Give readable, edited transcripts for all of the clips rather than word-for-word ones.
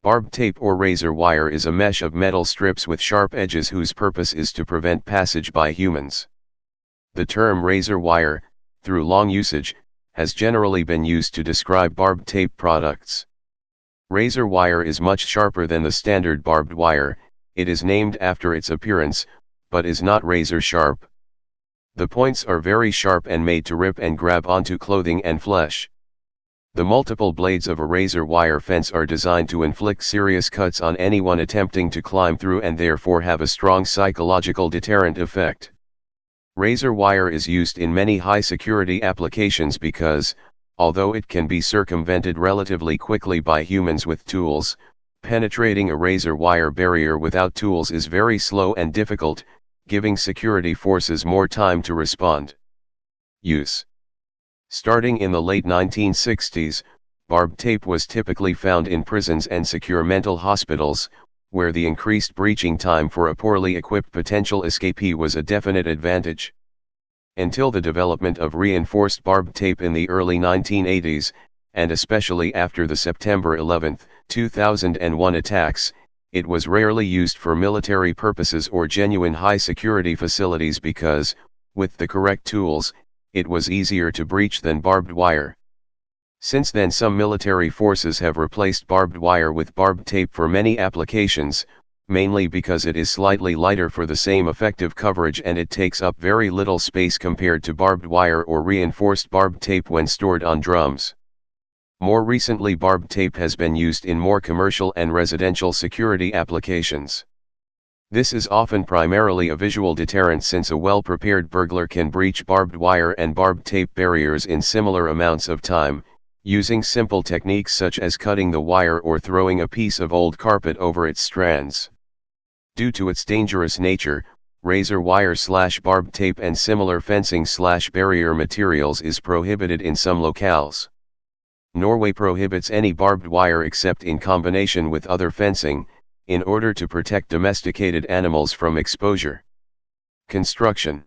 Barbed tape or razor wire is a mesh of metal strips with sharp edges whose purpose is to prevent passage by humans. The term razor wire, through long usage, has generally been used to describe barbed tape products. Razor wire is much sharper than the standard barbed wire. It is named after its appearance, but is not razor sharp. The points are very sharp and made to rip and grab onto clothing and flesh. The multiple blades of a razor wire fence are designed to inflict serious cuts on anyone attempting to climb through and therefore have a strong psychological deterrent effect. Razor wire is used in many high-security applications because, although it can be circumvented relatively quickly by humans with tools, penetrating a razor wire barrier without tools is very slow and difficult, giving security forces more time to respond. Use. Starting in the late 1960s, barbed tape was typically found in prisons and secure mental hospitals, where the increased breaching time for a poorly equipped potential escapee was a definite advantage. Until the development of reinforced barbed tape in the early 1980s, and especially after the September 11, 2001 attacks, it was rarely used for military purposes or genuine high-security facilities because, with the correct tools, it was easier to breach than barbed wire. Since then some military forces have replaced barbed wire with barbed tape for many applications, mainly because it is slightly lighter for the same effective coverage and it takes up very little space compared to barbed wire or reinforced barbed tape when stored on drums. More recently barbed tape has been used in more commercial and residential security applications. This is often primarily a visual deterrent since a well-prepared burglar can breach barbed wire and barbed tape barriers in similar amounts of time, using simple techniques such as cutting the wire or throwing a piece of old carpet over its strands. Due to its dangerous nature, razor wire/barbed tape and similar fencing/barrier materials is prohibited in some locales. Norway prohibits any barbed wire except in combination with other fencing, in order to protect domesticated animals from exposure. Construction.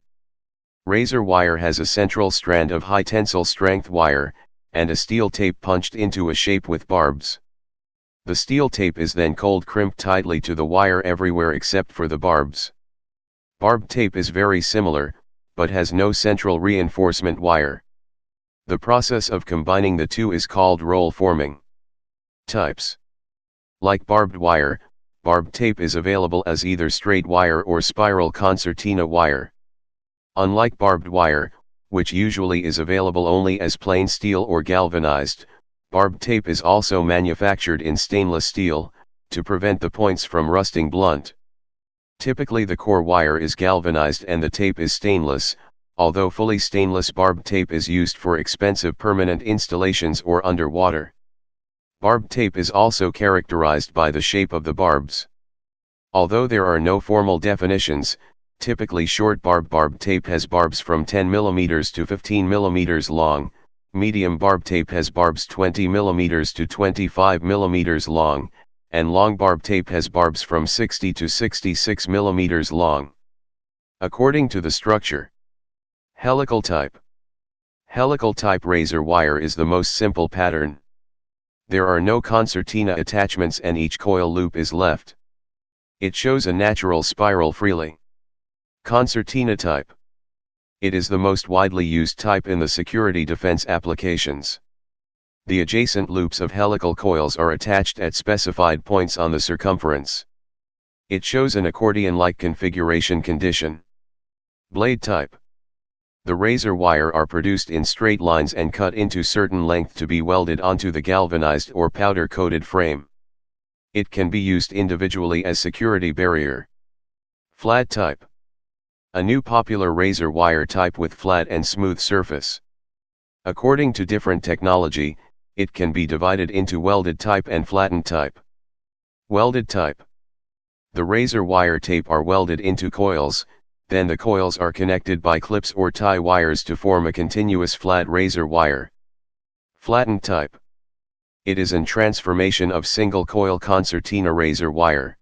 Razor wire has a central strand of high tensile strength wire, and a steel tape punched into a shape with barbs. The steel tape is then cold crimped tightly to the wire everywhere except for the barbs. Barbed tape is very similar, but has no central reinforcement wire. The process of combining the two is called roll forming. Types. Like barbed wire, barbed tape is available as either straight wire or spiral concertina wire. Unlike barbed wire, which usually is available only as plain steel or galvanized, barbed tape is also manufactured in stainless steel, to prevent the points from rusting blunt. Typically the core wire is galvanized and the tape is stainless, although fully stainless barbed tape is used for expensive permanent installations or underwater. Barbed tape is also characterized by the shape of the barbs. Although there are no formal definitions, typically short barbed tape has barbs from 10 mm to 15 mm long, medium barbed tape has barbs 20 mm to 25 mm long, and long barbed tape has barbs from 60 to 66 mm long. According to the structure. Helical type. Helical type razor wire is the most simple pattern. There are no concertina attachments and each coil loop is left. It shows a natural spiral freely. Concertina type. It is the most widely used type in the security defense applications. The adjacent loops of helical coils are attached at specified points on the circumference. It shows an accordion-like configuration condition. Blade type. The razor wire are produced in straight lines and cut into certain length to be welded onto the galvanized or powder-coated frame. It can be used individually as security barrier. Flat type. A new popular razor wire type with flat and smooth surface. According to different technology, it can be divided into welded type and flattened type. Welded type. The razor wire tape are welded into coils, then the coils are connected by clips or tie wires to form a continuous flat razor wire. Flattened type. It is an transformation of single coil concertina razor wire.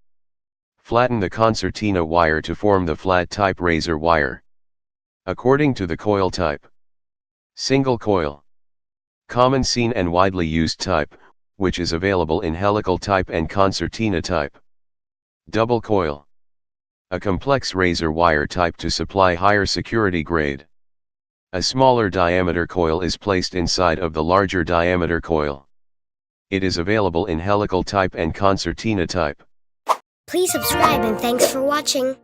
Flatten the concertina wire to form the flat type razor wire. According to the coil type. Single coil. Common seen and widely used type, which is available in helical type and concertina type. Double coil. A complex razor wire type to supply higher security grade. A smaller diameter coil is placed inside of the larger diameter coil. It is available in helical type and concertina type. Please subscribe and thanks for watching.